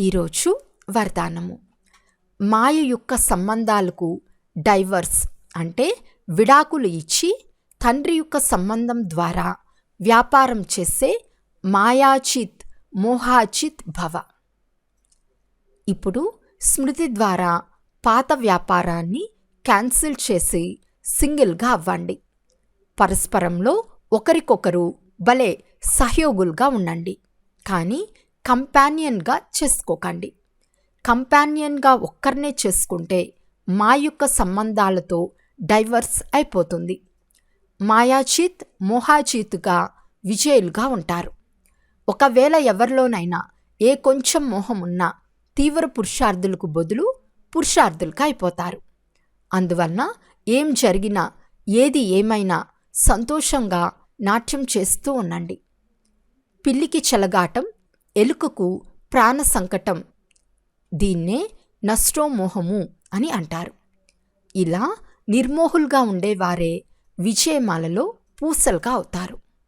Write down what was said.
ఈరోజు వరదానము. మాయయుక్త సంబంధాలకు డైవర్స్ అంటే విడాకులు ఇచ్చి తండ్రి యొక్క సంబంధం ద్వారా వ్యాపారం చేసే మాయాచిత్ మోహాచిత్ భవ. ఇప్పుడు స్మృతి ద్వారా పాత వ్యాపారాన్ని క్యాన్సిల్ చేసి సింగిల్గా అవ్వండి. పరస్పరంలో ఒకరికొకరు భలే సహయోగులుగా ఉండండి, కానీ కంపానియన్గా చేసుకోకండి. కంపానియన్గా ఒక్కరినే చేసుకుంటే మా యొక్క సంబంధాలతో డైవర్స్ అయిపోతుంది. మాయాచిత్ మోహాచిత్గా విజయులుగా ఉంటారు. ఒకవేళ ఎవరిలోనైనా ఏ కొంచెం మోహం ఉన్నా తీవ్ర పురుషార్థులకు బదులు పురుషార్థులుగా అయిపోతారు. అందువలన ఏం జరిగినా ఏది ఏమైనా సంతోషంగా నాట్యం చేస్తూ ఉండండి. పిల్లికి చెలగాటం, ఎలుకకు ప్రాణ సంకటం, దీన్నే నష్టోమోహము అని అంటారు. ఇలా నిర్మోహులుగా ఉండేవారే విజయమాలలో పూసలుగా అవుతారు.